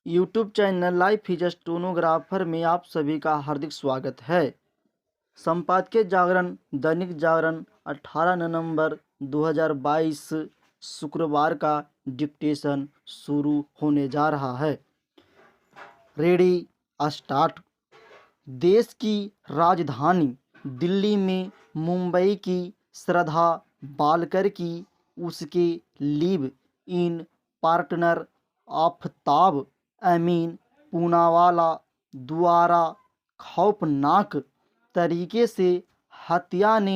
YouTube channel life is stenographer में आप सभी का हार्दिक स्वागत है। संपादकीय जागरण दैनिक जागरण 18 नवंबर 2022 शुक्रवार का डिक्टेशन शुरू होने जा रहा है। Ready start. देश की राजधानी दिल्ली में मुंबई की श्रद्धा बालकर की उसके लिव इन पार्टनर आफताब अमीन पूनावाला द्वारा खौफनाक तरीके से हत्या ने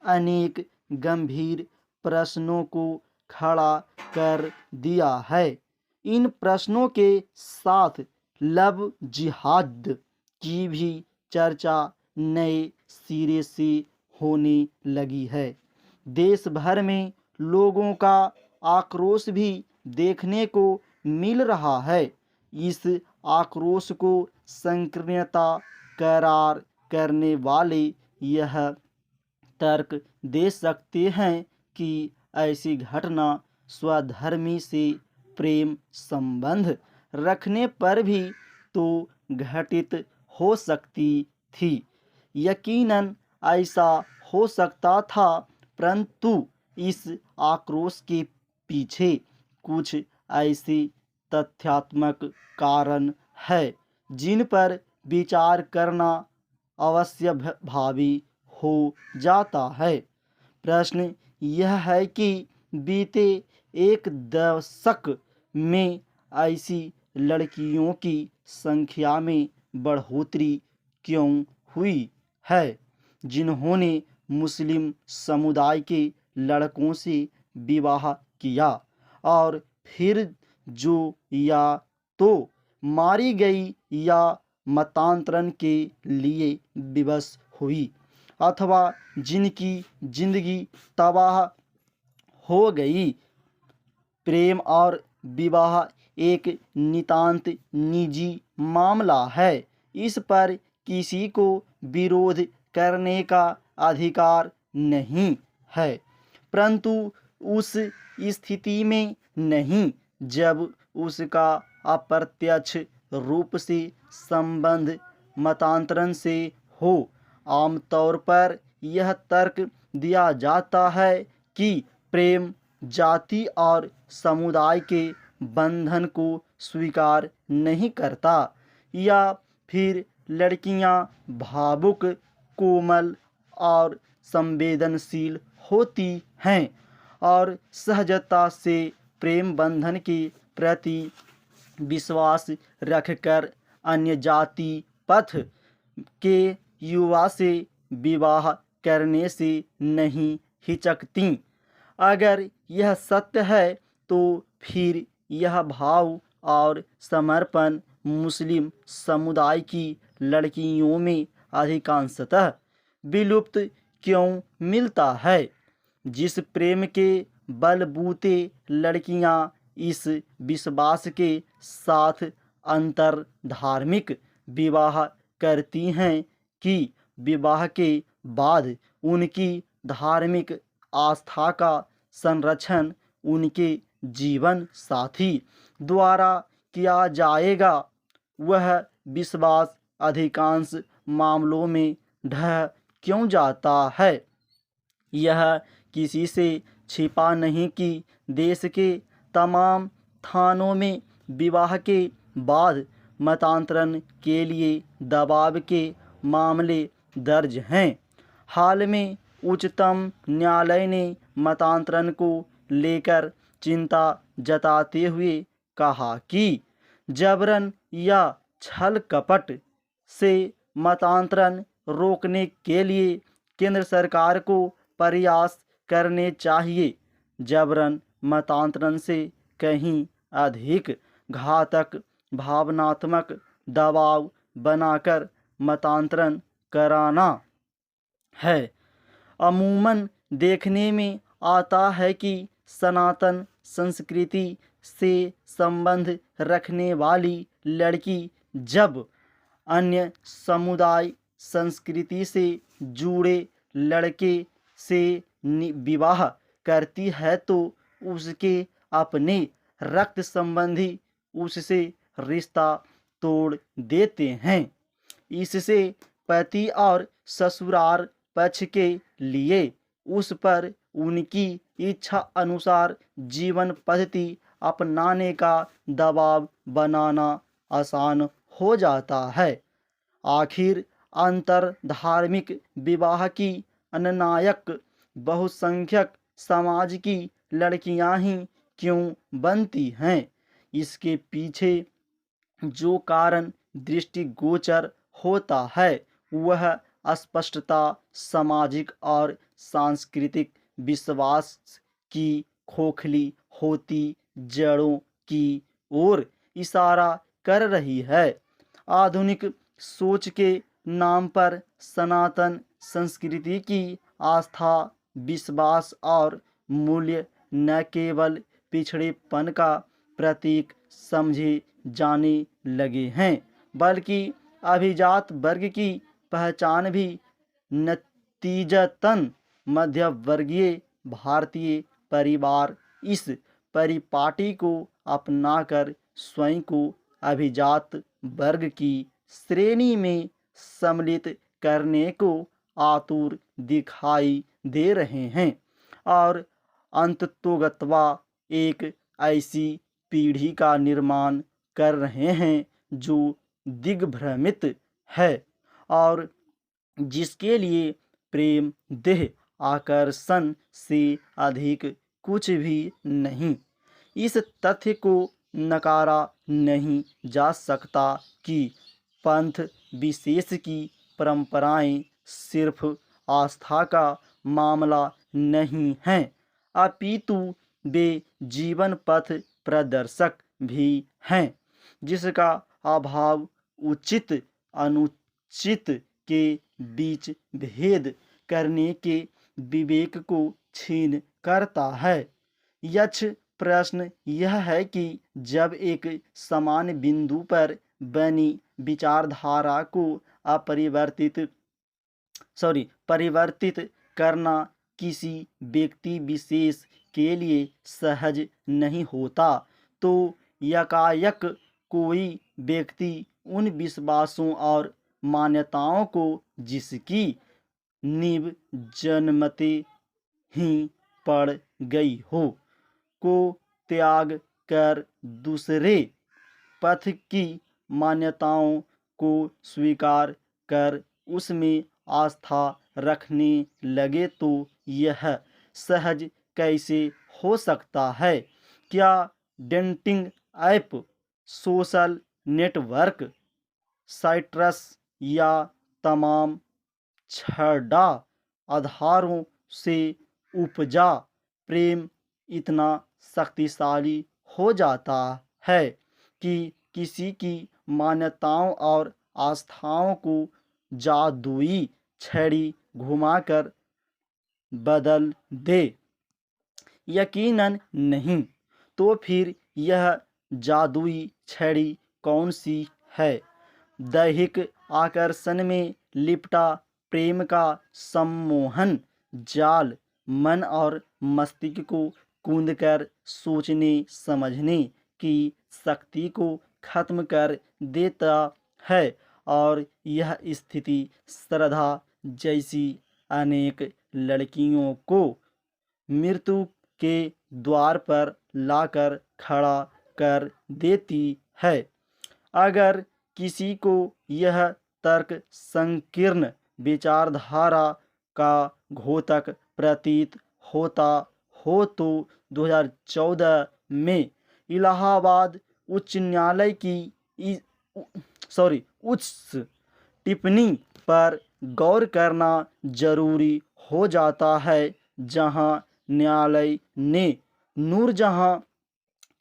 अनेक गंभीर प्रश्नों को खड़ा कर दिया है। इन प्रश्नों के साथ लव जिहाद की भी चर्चा नए सिरे से होने लगी है। देश भर में लोगों का आक्रोश भी देखने को मिल रहा है। इस आक्रोश को संकीर्णता करार करने वाले यह तर्क दे सकते हैं कि ऐसी घटना स्वधर्मी से प्रेम संबंध रखने पर भी तो घटित हो सकती थी। यकीनन ऐसा हो सकता था, परंतु इस आक्रोश के पीछे कुछ ऐसे तथ्यात्मक कारण है जिन पर विचार करना अवश्य भावी हो जाता है। प्रश्न यह है कि बीते एक दशक में ऐसी लड़कियों की संख्या में बढ़ोतरी क्यों हुई है जिन्होंने मुस्लिम समुदाय के लड़कों से विवाह किया और फिर जो या तो मारी गई या मतांतरण के लिए विवश हुई अथवा जिनकी जिंदगी तबाह हो गई। प्रेम और विवाह एक नितांत निजी मामला है। इस पर किसी को विरोध करने का अधिकार नहीं है, परंतु उस स्थिति में नहीं जब उसका अप्रत्यक्ष रूप से संबंध मतांतरण से हो। आमतौर पर यह तर्क दिया जाता है कि प्रेम जाति और समुदाय के बंधन को स्वीकार नहीं करता, या फिर लड़कियां भावुक, कोमल और संवेदनशील होती हैं और सहजता से प्रेम बंधन के प्रति विश्वास रखकर अन्य जाति पथ के युवा से विवाह करने से नहीं हिचकती। अगर यह सत्य है तो फिर यह भाव और समर्पण मुस्लिम समुदाय की लड़कियों में अधिकांशतः विलुप्त क्यों मिलता है। जिस प्रेम के बलबूते लड़कियां इस विश्वास के साथ अंतर धार्मिक विवाह करती हैं कि विवाह के बाद उनकी धार्मिक आस्था का संरक्षण उनके जीवन साथी द्वारा किया जाएगा, वह विश्वास अधिकांश मामलों में ढह क्यों जाता है। यह किसी से छिपा नहीं कि देश के तमाम थानों में विवाह के बाद मतांतरण के लिए दबाव के मामले दर्ज हैं। हाल में उच्चतम न्यायालय ने मतांतरण को लेकर चिंता जताते हुए कहा कि जबरन या छल कपट से मतांतरण रोकने के लिए केंद्र सरकार को प्रयास करने चाहिए। जबरन मतांतरण से कहीं अधिक घातक भावनात्मक दबाव बनाकर मतांतरण कराना है। अमूमन देखने में आता है कि सनातन संस्कृति से संबंध रखने वाली लड़की जब अन्य समुदाय संस्कृति से जुड़े लड़के से विवाह करती है तो उसके अपने रक्त संबंधी उससे रिश्ता तोड़ देते हैं। इससे पति और ससुराल पक्ष के लिए उस पर उनकी इच्छा अनुसार जीवन पद्धति अपनाने का दबाव बनाना आसान हो जाता है। आखिर अंतर धार्मिक विवाह की अननायक बहुसंख्यक समाज की लड़कियां ही क्यों बनती हैं? इसके पीछे जो कारण दृष्टिगोचर होता है वह अस्पष्टता सामाजिक और सांस्कृतिक विश्वास की खोखली होती जड़ों की ओर इशारा कर रही है। आधुनिक सोच के नाम पर सनातन संस्कृति की आस्था, विश्वास और मूल्य न केवल पिछड़ेपन का प्रतीक समझे जाने लगे हैं बल्कि अभिजात वर्ग की पहचान भी। नतीजतन मध्यवर्गीय भारतीय परिवार इस परिपाटी को अपनाकर स्वयं को अभिजात वर्ग की श्रेणी में सम्मिलित करने को आतुर दिखाई दे रहे हैं और अंततोगत्वा एक ऐसी पीढ़ी का निर्माण कर रहे हैं जो दिग्भ्रमित है और जिसके लिए प्रेम देह आकर्षण से अधिक कुछ भी नहीं। इस तथ्य को नकारा नहीं जा सकता कि पंथ विशेष की परंपराएं सिर्फ आस्था का मामला नहीं हैं, अपितु वे जीवन पथ प्रदर्शक भी हैं जिसका अभाव उचित अनुचित के बीच भेद करने के विवेक को छीन करता है। यक्ष प्रश्न यह है कि जब एक समान बिंदु पर बनी विचारधारा को परिवर्तित करना किसी व्यक्ति विशेष के लिए सहज नहीं होता, तो यकायक कोई व्यक्ति उन विश्वासों और मान्यताओं को जिसकी नींव जन्मते ही पड़ गई हो को त्याग कर दूसरे पथ की मान्यताओं को स्वीकार कर उसमें आस्था रखने लगे तो यह सहज कैसे हो सकता है? क्या dating app, social network sites या तमाम छड़ा आधारों से उपजा प्रेम इतना शक्तिशाली हो जाता है कि किसी की मान्यताओं और आस्थाओं को जादुई छड़ी घुमाकर बदल दे? यकीनन नहीं। तो फिर यह जादुई छड़ी कौन सी है? दैहिक आकर्षण में लिपटा प्रेम का सम्मोहन जाल मन और मस्तिष्क को कूंदकर सोचने समझने की शक्ति को खत्म कर देता है और यह स्थिति श्रद्धा जैसी अनेक लड़कियों को मृत्यु के द्वार पर लाकर खड़ा कर देती है। अगर किसी को यह तर्क संकीर्ण विचारधारा का घोतक प्रतीत होता हो तो 2014 में इलाहाबाद उच्च न्यायालय की उच्च टिप्पणी पर गौर करना जरूरी हो जाता है, जहां न्यायालय ने नूरजहां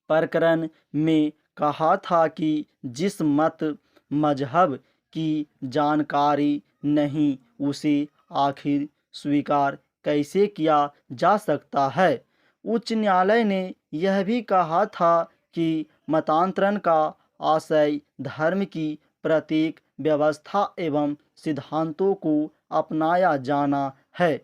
प्रकरण में कहा था कि जिस मत मजहब की जानकारी नहीं उसे आखिर स्वीकार कैसे किया जा सकता है। उच्च न्यायालय ने यह भी कहा था कि मतांतरण का आशय धर्म की प्रत्येक व्यवस्था एवं सिद्धांतों को अपनाया जाना है।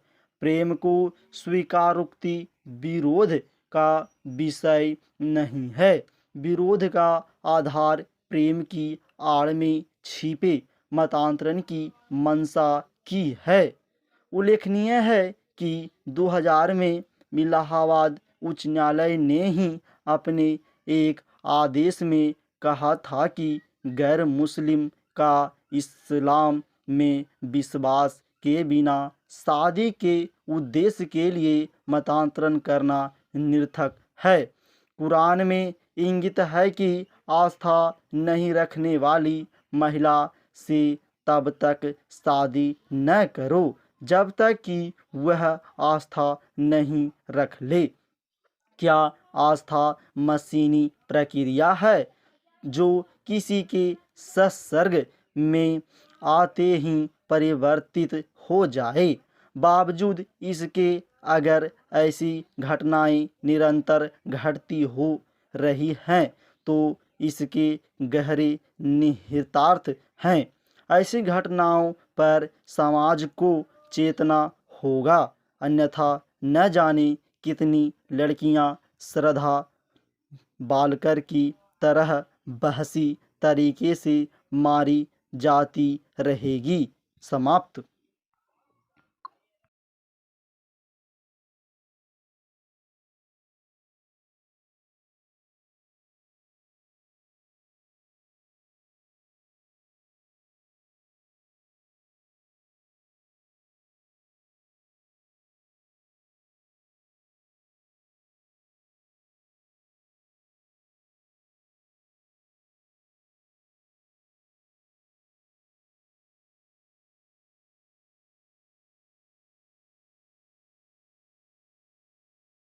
प्रेम को स्वीकारोक्ति विरोध का विषय नहीं है। विरोध का आधार प्रेम की आड़ में छिपे मतांतरण की मंशा की है। उल्लेखनीय है कि 2000 में इलाहाबाद उच्च न्यायालय ने ही अपने एक आदेश में कहा था कि गैर मुस्लिम का इस्लाम में विश्वास के बिना शादी के उद्देश्य के लिए मतांतरण करना निरर्थक है। कुरान में इंगित है कि आस्था नहीं रखने वाली महिला से तब तक शादी न करो जब तक कि वह आस्था नहीं रख ले। क्या आस्था मशीनी प्रक्रिया है जो किसी के संसर्ग में आते ही परिवर्तित हो जाए? बावजूद इसके अगर ऐसी घटनाएं निरंतर घटती हो रही हैं तो इसके गहरे निहितार्थ हैं। ऐसी घटनाओं पर समाज को चेतना होगा, अन्यथा न जाने कितनी लड़कियां श्रद्धा बालकर की तरह बहसी तरीके से मारी जाती रहेगी। समाप्त।